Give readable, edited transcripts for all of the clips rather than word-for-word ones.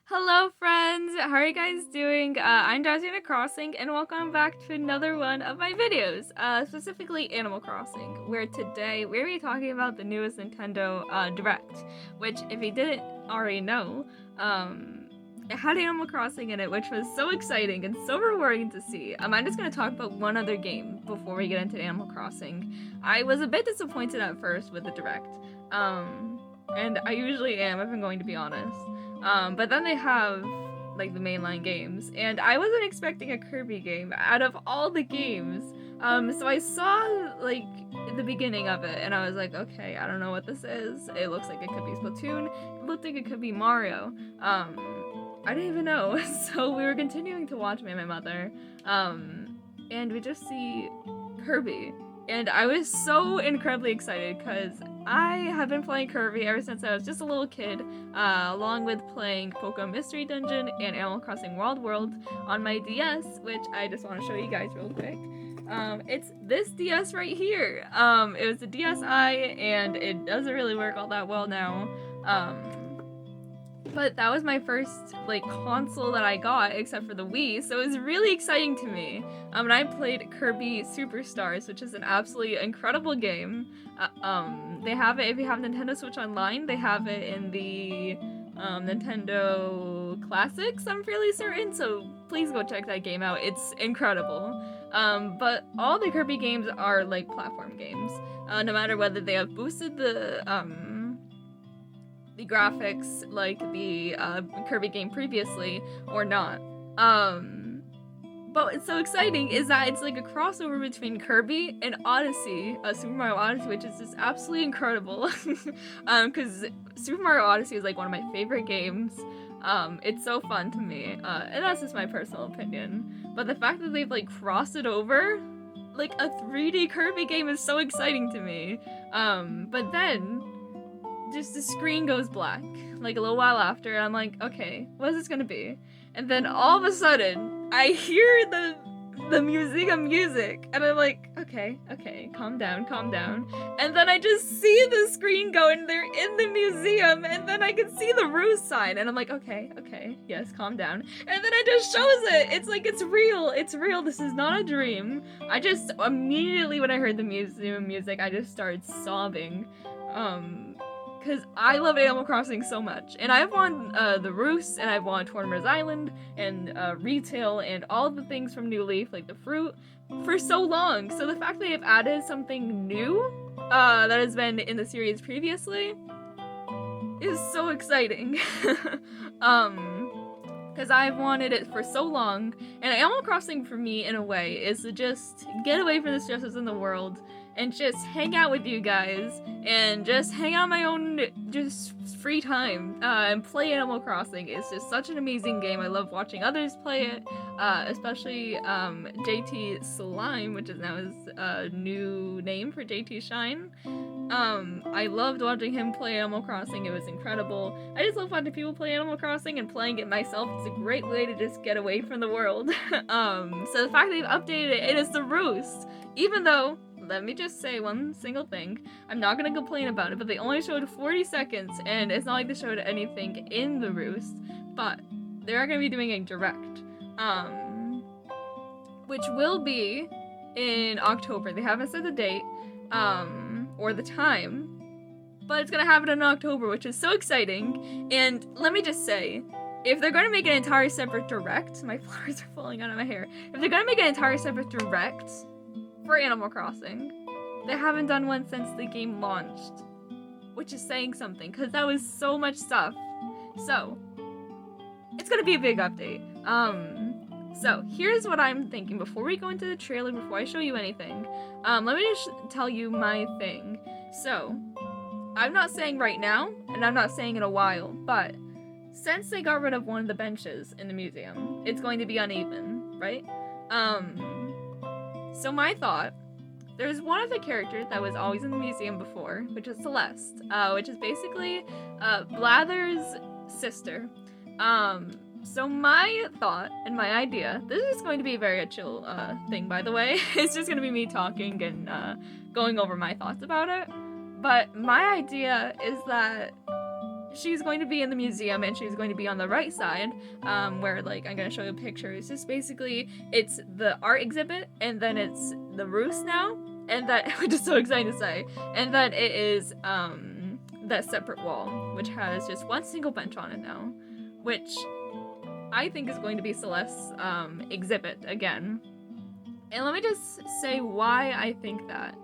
Hello friends! How are you guys doing? I'm Jazurina Crossing and welcome back to another one of my videos, specifically Animal Crossing, where today we're going to be talking about the newest Nintendo Direct, which if you didn't already know, it had Animal Crossing in it, which was so exciting and so rewarding to see. I'm just going to talk about one other game before we get into Animal Crossing. I was a bit disappointed at first with the Direct, and I usually am if I'm going to be honest. But then they have like the mainline games, and I wasn't expecting a Kirby game out of all the games. So I saw like the beginning of it, and I was like, okay, I don't know what this is. It looks like it could be Splatoon. It looked like it could be Mario. I didn't even know. So we were continuing to watch me and my mother, and we just see Kirby. And I was so incredibly excited because I have been playing Kirby ever since I was just a little kid, along with playing Pokemon Mystery Dungeon and Animal Crossing Wild World on my DS, which I just want to show you guys real quick. It's this DS right here. It was the DSi, and it doesn't really work all that well now. But that was my first like console that I got, except for the Wii, so it was really exciting to me. And I played Kirby Superstars, which is an absolutely incredible game. They have it if you have Nintendo Switch Online. They have it in the Nintendo Classics, I'm fairly certain, so please go check that game out. It's incredible. But all the Kirby games are like platform games. No matter whether they have boosted the graphics like the Kirby game previously or not. But what's so exciting is that it's like a crossover between Kirby and Odyssey, Super Mario Odyssey, which is just absolutely incredible. Because Super Mario Odyssey is like one of my favorite games. It's so fun to me, and that's just my personal opinion. But the fact that they've like crossed it over, like a 3D Kirby game, is so exciting to me. But then just the screen goes black, like a little while after, and I'm like, okay, what is this gonna be? And then all of a sudden, I hear the museum music, and I'm like, okay, calm down. And then I just see the screen go, and they're in the museum, and then I can see the roost sign, and I'm like, okay, yes, calm down. And then it just shows it. It's like, it's real. This is not a dream. I just, immediately when I heard the museum music, I just started sobbing. Because I love Animal Crossing so much. And I've won the Roost, and I've won Tortimer's Island, and Retail, and all the things from New Leaf, like the fruit, for so long. So the fact that they've added something new that has been in the series previously is so exciting. Because I've wanted it for so long. And Animal Crossing for me, in a way, is to just get away from the stresses in the world and just hang out with you guys, and just hang out on my own, just free time, and play Animal Crossing. It's just such an amazing game. I love watching others play it, especially JT Slime, which is now his new name for JT Shine. I loved watching him play Animal Crossing. It was incredible. I just love watching people play Animal Crossing and playing it myself. It's a great way to just get away from the world. So the fact they've updated it, it is the Roost. Even though, let me just say one single thing. I'm not gonna complain about it, but they only showed 40 seconds, and it's not like they showed anything in the Roost, but they are gonna be doing a direct, which will be in October. They haven't said the date, or the time, but it's gonna happen in October, which is so exciting. And let me just say, if they're gonna make an entire separate direct, my flowers are falling out of my hair. If they're gonna make an entire separate direct for Animal Crossing, they haven't done one since the game launched, which is saying something, because that was so much stuff. So it's gonna be a big update. So here's what I'm thinking before we go into the trailer, before I show you anything. Let me just tell you my thing. So I'm not saying right now, and I'm not saying in a while, but since they got rid of one of the benches in the museum, it's going to be uneven, right? So my thought, there's one of the characters that was always in the museum before, which is Celeste, which is basically Blather's sister. So my thought and my idea, this is going to be a very chill thing, by the way. It's just going to be me talking and going over my thoughts about it. But my idea is that she's going to be in the museum, and she's going to be on the right side, where, like, I'm gonna show you a picture. It's just basically, it's the art exhibit, and then it's the roost now, and that, which is so exciting to say, and then it is, that separate wall, which has just one single bench on it now, which I think is going to be Celeste's, exhibit again. And let me just say why I think that.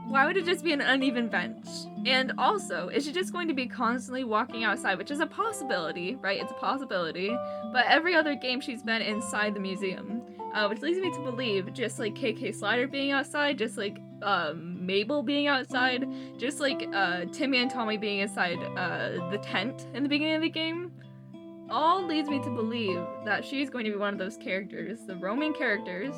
Why would it just be an uneven bench? And also, is she just going to be constantly walking outside, which is a possibility, right? It's a possibility. But every other game she's been inside the museum, which leads me to believe, just like KK Slider being outside, just like Mabel being outside, just like Timmy and Tommy being inside the tent in the beginning of the game, all leads me to believe that she's going to be one of those characters, the roaming characters,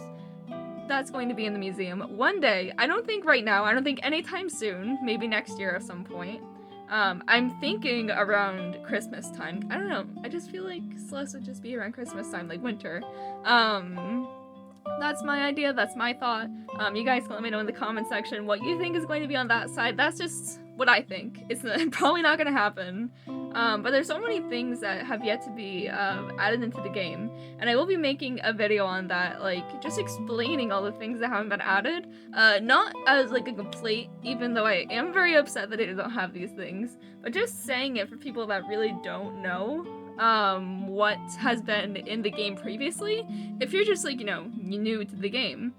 that's going to be in the museum one day. I don't think right now, I don't think anytime soon, maybe next year at some point. I'm thinking around Christmas time. I don't know, I just feel like Celeste would just be around Christmas time, like winter. That's my idea, that's my thought. You guys can let me know in the comment section what you think is going to be on that side. That's just what I think. It's probably not gonna happen. But there's so many things that have yet to be added into the game, and I will be making a video on that, like, just explaining all the things that haven't been added, not as, like, a complaint, even though I am very upset that I don't have these things, but just saying it for people that really don't know what has been in the game previously, if you're just, like, you know, new to the game.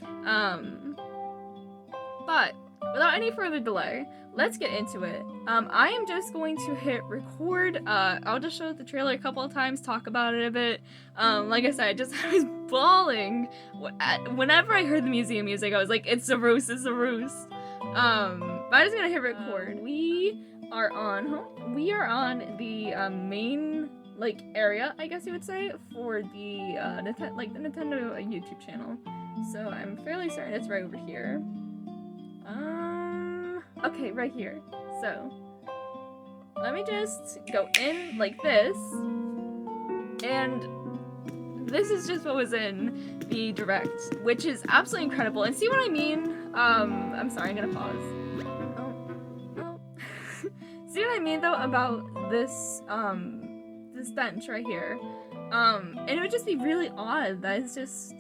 But without any further delay, let's get into it. I am just going to hit record. I'll just show the trailer a couple of times, talk about it a bit. Like I said, I was bawling whenever I heard the museum music. I was like, it's a roost, it's a roost. But I'm just gonna hit record. We are on the main, like, area, I guess you would say, for the Nintendo YouTube channel. So I'm fairly certain it's right over here. Okay, right here. So, let me just go in like this, and this is just what was in the direct, which is absolutely incredible. And see what I mean? I'm sorry, I'm gonna pause. Oh. See what I mean, though, about this, this bench right here? And it would just be really odd that it's just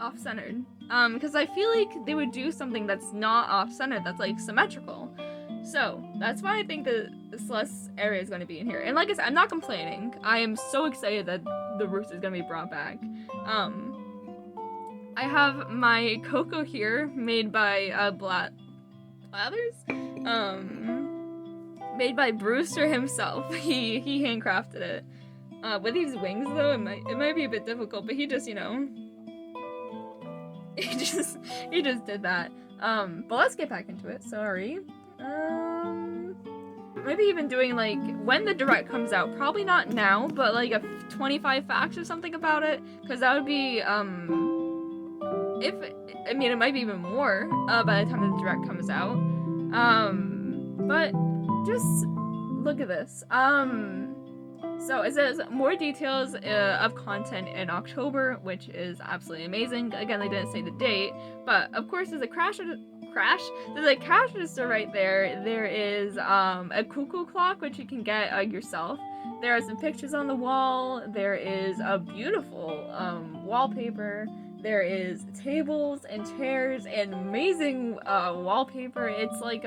off-centered. Because I feel like they would do something that's not off-centered, that's, like, symmetrical. So, that's why I think the Celeste area is going to be in here. And like I said, I'm not complaining. I am so excited that the roost is going to be brought back. I have my cocoa here, made by, Blathers? Made by Brewster himself. He handcrafted it. With these wings, though, it might be a bit difficult, but he just, you know, he just did that. But let's get back into it. Sorry. Maybe even doing, like, when the direct comes out, probably not now, but like a 25 facts or something about it, because that would be, it might be even more, by the time the direct comes out. But just look at this. So it says more details of content in October, which is absolutely amazing. Again, they didn't say the date, but of course there's a cash register right there. There is a cuckoo clock, which you can get yourself. There are some pictures on the wall. There is a beautiful wallpaper. There is tables and chairs and amazing wallpaper. It's like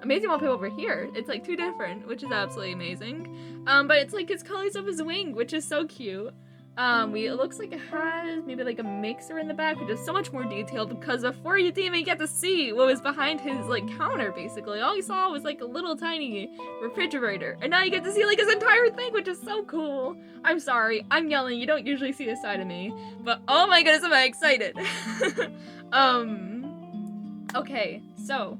amazing wallpaper over here. It's like two different, which is absolutely amazing. But it's like his colors of his wing, which is so cute. It looks like it has maybe like a mixer in the back, which is so much more detailed, because before you didn't even get to see what was behind his, like, counter, basically. All you saw was, like, a little tiny refrigerator, and now you get to see, like, his entire thing, which is so cool. I'm sorry, I'm yelling, you don't usually see this side of me, but oh my goodness, am I excited. Okay, so,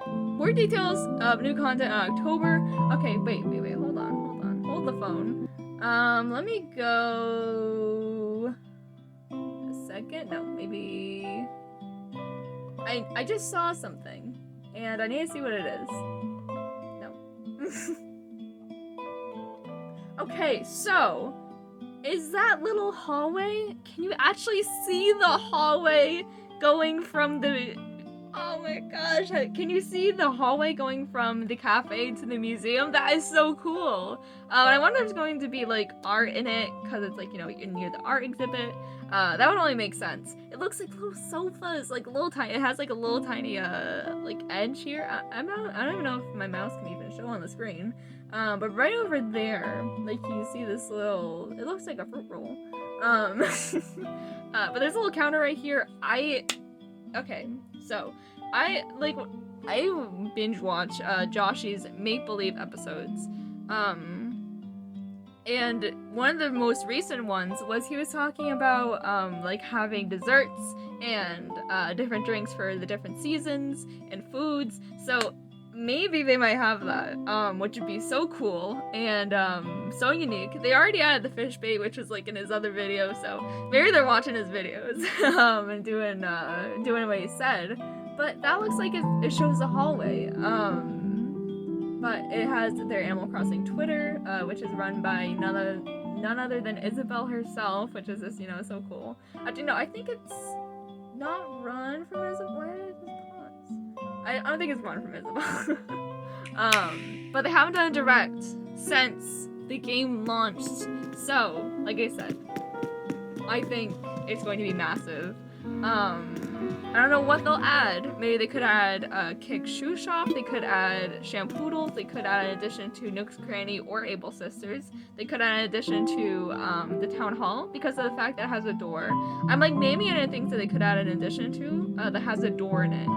more details of new content in October. Okay, wait, hold on. Hold the phone. Let me go a second. No, maybe I just saw something and I need to see what it is. No. Okay, so is that little hallway? Can you actually see the hallway going from the Oh my gosh, can you see the hallway going from the cafe to the museum? That is so cool. I wonder if there's going to be like art in it, because it's like, you know, near the art exhibit. That would only make sense. It looks like little sofas, like little tiny, it has like a little tiny like edge here. I don't even know if my mouse can even show on the screen. But right over there, like you see this little, it looks like a fruit roll. But there's a little counter right here. Okay, so I binge watch Joshy's Make Believe episodes. And one of the most recent ones was he was talking about like having desserts and different drinks for the different seasons and foods. So maybe they might have that, which would be so cool and so unique. They already added the fish bait, which was like in his other video, so maybe they're watching his videos and doing what he said. But that looks like it shows the hallway. But it has their Animal Crossing Twitter, which is run by none other than Isabelle herself, which is just, you know, so cool. Actually, no, I think it's not run from Isabelle. Where did this pause? I don't think it's run from Isabelle. But they haven't done a direct since the game launched. So, like I said, I think it's going to be massive. I don't know what they'll add. Maybe they could add a Kick Shoe Shop, they could add Shampoodles, they could add an addition to Nook's Cranny or Able Sisters, they could add an addition to the Town Hall because of the fact that it has a door. I'm like naming it things that they could add an addition to that has a door in it.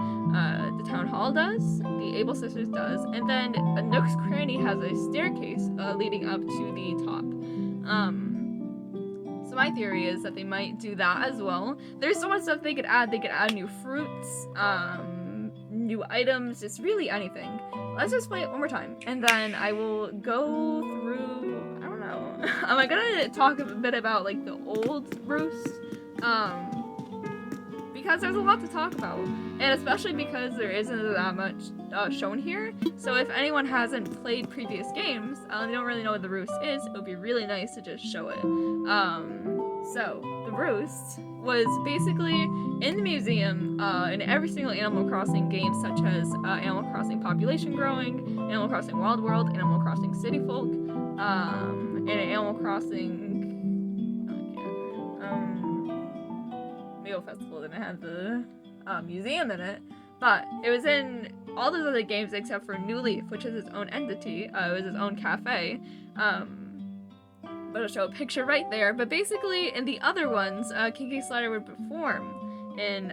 The Town Hall does, the Able Sisters does, and then Nook's Cranny has a staircase leading up to the top. So my theory is that they might do that as well. There's so much stuff they could add. They could add new fruits, new items, just really anything. Let's just play it one more time, and then I will go through, I don't know. Am I gonna talk a bit about like the old Roost? Because there's a lot to talk about, and especially because there isn't that much shown here. So if anyone hasn't played previous games, they don't really know what the Roost is, it would be really nice to just show it. So the Roost was basically in the museum in every single Animal Crossing game, such as Animal Crossing Population Growing, Animal Crossing Wild World, Animal Crossing City Folk, and Animal Crossing Mayo Festival didn't have the museum in it, but it was in all those other games except for New Leaf, which is its own entity. It was its own cafe. But I'll show a picture right there. But basically, in the other ones, KK Slider would perform in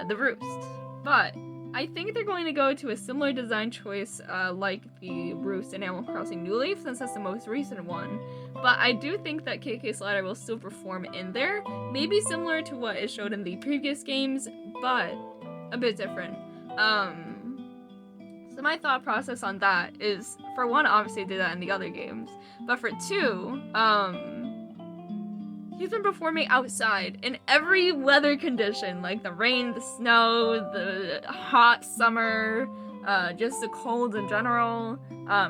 the Roost. But I think they're going to go to a similar design choice like the Roost in Animal Crossing New Leaf, since that's the most recent one. But I do think that KK Slider will still perform in there, maybe similar to what is showed in the previous games, but a bit different. So my thought process on that is, for one, obviously they did that in the other games, but for two, he's been performing outside in every weather condition, like the rain, the snow, the hot summer, just the cold in general.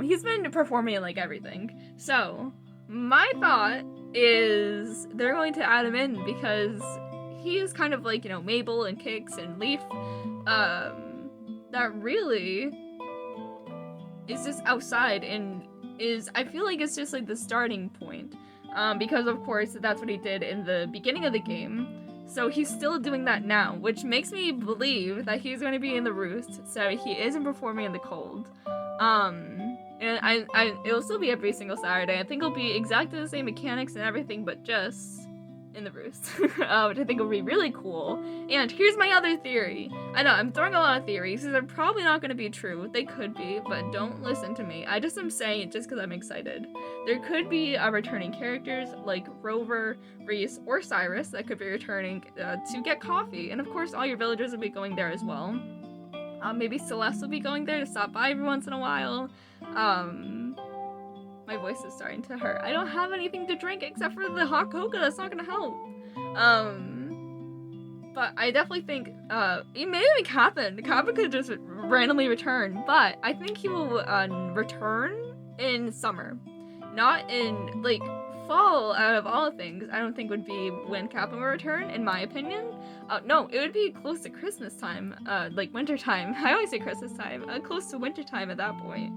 He's been performing in like everything. So my thought is they're going to add him in because he is kind of like, you know, Mabel and Kix and Leaf, that really is just outside and is, I feel like it's just like the starting point. Because of course that's what he did in the beginning of the game, so he's still doing that now, which makes me believe that he's going to be in the Roost, so he isn't performing in the cold. And it'll still be every single Saturday. I think it'll be exactly the same mechanics and everything, but just in the Roost, which I think will be really cool. And here's my other theory. I know, I'm throwing a lot of theories, these are probably not going to be true. They could be, but don't listen to me. I just am saying it just because I'm excited. There could be returning characters like Rover, Reese, or Cyrus that could be returning to get coffee. And of course, all your villagers will be going there as well. Maybe Celeste will be going there to stop by every once in a while. My voice is starting to hurt. I don't have anything to drink except for the hot cocoa. That's not gonna help. But I definitely think it may make happen. Kappa could just randomly return, but I think he will return in summer, not in like fall, out of all things, I don't think would be when Captain will return, in my opinion. No, it would be close to Christmas time, like winter time. I always say Christmas time, close to winter time at that point.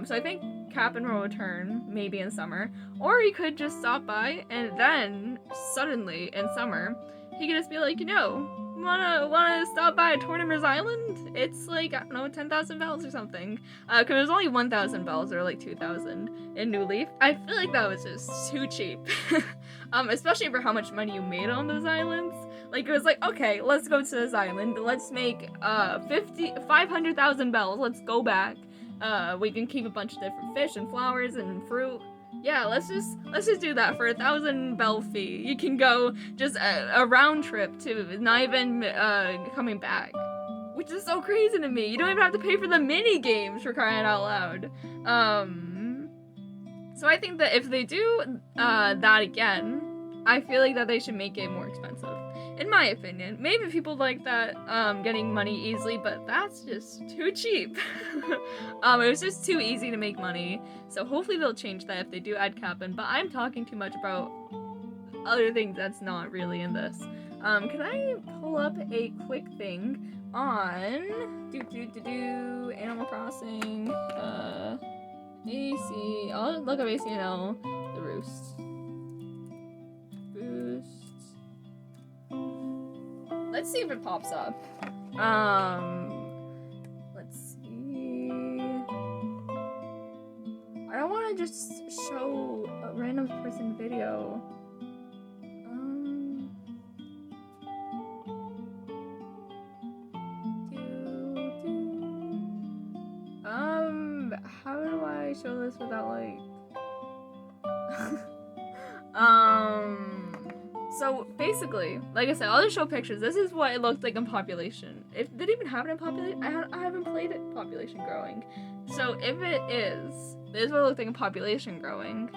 So I think Captain will return maybe in summer, or he could just stop by and then suddenly in summer he could just be like, you know, wanna stop by Tortimer's Island? It's like, I don't know, 10,000 bells or something. Cause there's only 1,000 bells or like 2,000 in New Leaf. I feel like that was just too cheap. Especially for how much money you made on those islands. Like, it was like, okay, let's go to this island. Let's make 500,000 bells. Let's go back. We can keep a bunch of different fish and flowers and fruit. Yeah, let's just do that for 1,000 bell fee. You can go just a round trip to not even coming back, which is so crazy to me. You don't even have to pay for the mini games, for crying out loud. So I think that if they do that again, I feel like that they should make it more expensive. In my opinion, maybe people like that, getting money easily, but that's just too cheap. It was just too easy to make money, so hopefully they'll change that if they do add Captain, but I'm talking too much about other things that's not really in this. Can I pull up a quick thing on Animal Crossing, I'll look up ACNL, the Roost. Let's see if it pops up. Let's see. I don't want to just show a random person video. How do I show this without like? So basically, like I said, I'll just show pictures. This is what it looked like in population. If did it even have it in population? I haven't played it population growing. So if it is, this is what it looked like in population growing.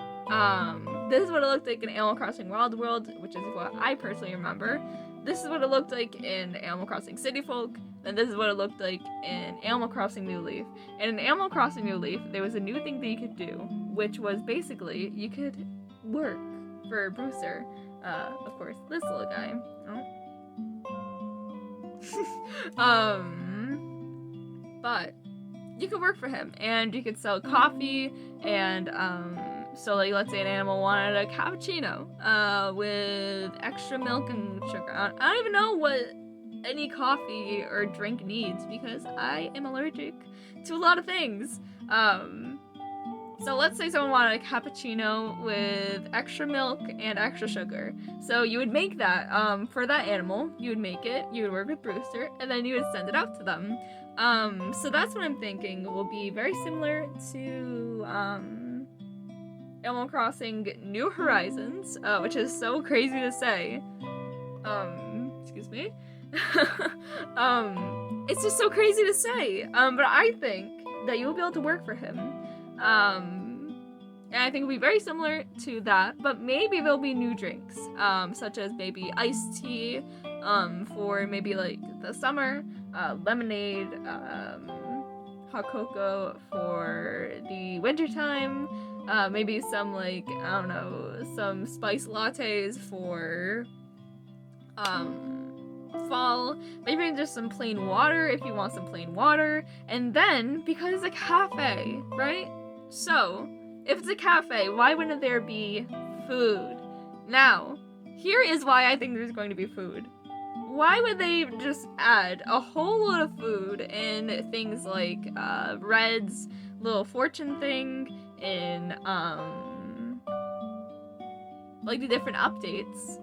This is what it looked like in Animal Crossing Wild World, which is what I personally remember. This is what it looked like in Animal Crossing City Folk. And this is what it looked like in Animal Crossing New Leaf. And in Animal Crossing New Leaf, there was a new thing that you could do, which was basically you could work for Brewster. Of course, this little guy. Oh. But you could work for him, and you could sell coffee, and, so, like, let's say an animal wanted a cappuccino, with extra milk and sugar. I don't even know what any coffee or drink needs, because I am allergic to a lot of things. So let's say someone wanted a cappuccino with extra milk and extra sugar. So you would make that, for that animal, you would make it, you would work with Brewster, and then you would send it out to them. So that's what I'm thinking will be very similar to, Animal Crossing New Horizons, which is so crazy to say. Excuse me. It's just so crazy to say. But I think that you'll be able to work for him. And I think it'll be very similar to that, but maybe there'll be new drinks, such as maybe iced tea, for maybe like the summer, lemonade, hot cocoa for the winter time, maybe some like, I don't know, some spice lattes for, fall, maybe just some plain water if you want some plain water, and then, because it's a cafe, right? So, if it's a cafe, why wouldn't there be food? Now, here is why I think there's going to be food. Why would they just add a whole lot of food in things like, Red's little fortune thing, in, like the different updates,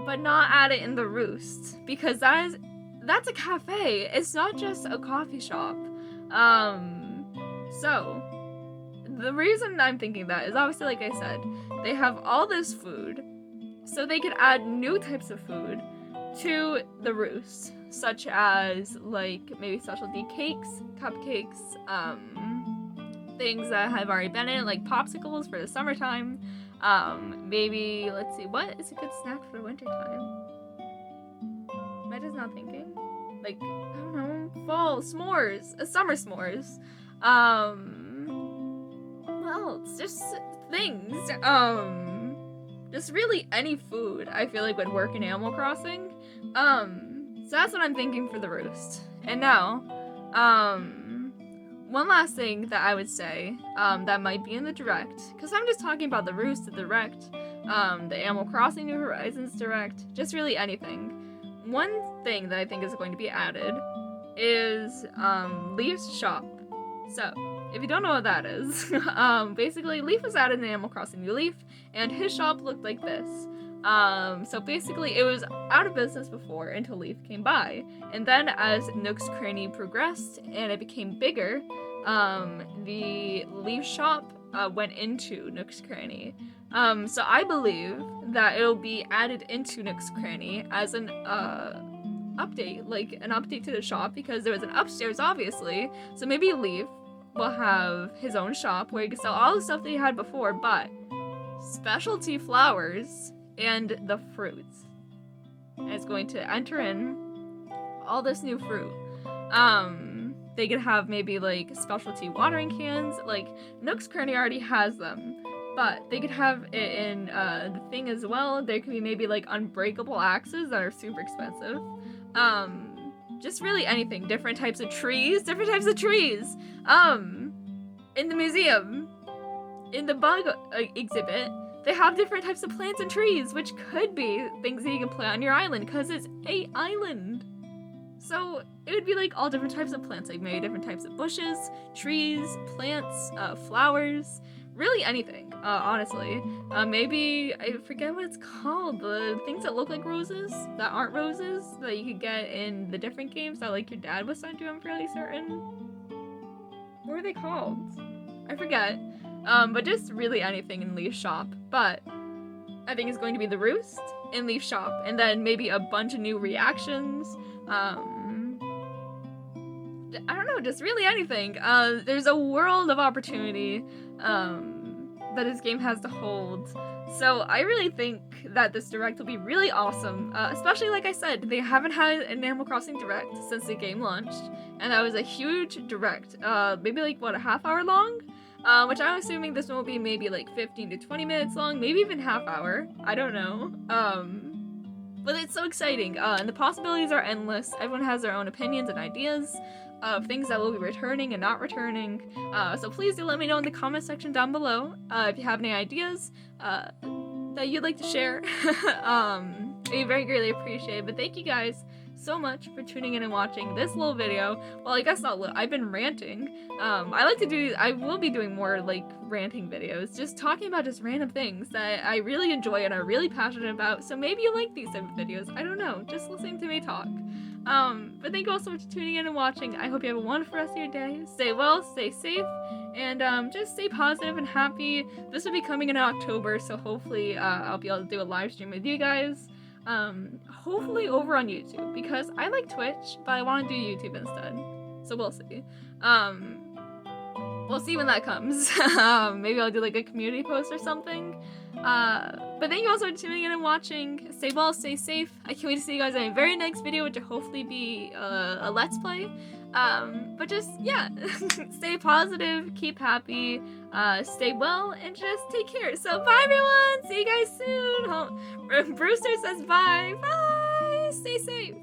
but not add it in the Roost? Because that's a cafe. It's not just a coffee shop. So, the reason I'm thinking that is obviously, like I said, they have all this food, so they could add new types of food to the Roost, such as, like, maybe specialty cakes, cupcakes, things that have already been in it, like popsicles for the summertime, maybe, let's see, what is a good snack for wintertime? Am I just not thinking? Like, I don't know, fall s'mores, summer s'mores, well, it's just things, just really any food I feel like would work in Animal Crossing. So that's what I'm thinking for the roost. And now, one last thing that I would say, that might be in the direct, because I'm just talking about the roost, the direct, the Animal Crossing New Horizons direct, just really anything. One thing that I think is going to be added is, Leaf's shop. So, if you don't know what that is, basically Leaf was added in Animal Crossing New Leaf, and his shop looked like this. So basically it was out of business before until Leaf came by, and then as Nook's Cranny progressed and it became bigger, the Leaf shop went into Nook's Cranny. So I believe that it'll be added into Nook's Cranny as an update, like an update to the shop, because there was an upstairs obviously, so maybe Leaf will have his own shop where he can sell all the stuff that he had before, but specialty flowers and the fruits. And it's going to enter in all this new fruit. They could have maybe like specialty watering cans, like Nook's Cranny already has them, but they could have it in the thing as well. There could be maybe like unbreakable axes that are super expensive. Just really anything. Different types of trees. In the museum, in the bug exhibit, they have different types of plants and trees, which could be things that you can plant on your island, because it's an island. So it would be like all different types of plants, like maybe different types of bushes, trees, plants, flowers, really anything, honestly. Maybe, I forget what it's called, the things that look like roses, that aren't roses, that you could get in the different games that like your dad was sent to, I'm fairly certain. What are they called? I forget. But just really anything in Leaf's shop. But I think it's going to be the roost in Leaf's shop, and then maybe a bunch of new reactions. I don't know, just really anything. There's a world of opportunity that this game has to hold. So I really think that this direct will be really awesome, especially like I said, they haven't had an Animal Crossing direct since the game launched, and that was a huge direct, maybe like, what, a half hour long? Which I'm assuming this one will be maybe like 15 to 20 minutes long, maybe even half hour, I don't know. But it's so exciting, and the possibilities are endless. Everyone has their own opinions and ideas of things that will be returning and not returning. So please do let me know in the comment section down below if you have any ideas that you'd like to share. It'd be very greatly appreciated. But thank you guys so much for tuning in and watching this little video. Well, I guess not little, I've been ranting. I will be doing more like ranting videos, just talking about just random things that I really enjoy and are really passionate about. So maybe you like these type of videos, I don't know, just listening to me talk. But thank you all so much for tuning in and watching. I hope you have a wonderful rest of your day. Stay well, stay safe, and just stay positive and happy. This will be coming in October, so hopefully I'll be able to do a live stream with you guys. Hopefully over on YouTube, because I like Twitch, but I want to do YouTube instead. So we'll see. We'll see when that comes. Maybe I'll do like a community post or something. But thank you all so much for tuning in and watching. Stay well, stay safe. I can't wait to see you guys in my very next video, which will hopefully be a Let's Play. But just, yeah, stay positive, keep happy, stay well, and just take care. So bye everyone, see you guys soon. Brewster says bye. Bye, stay safe.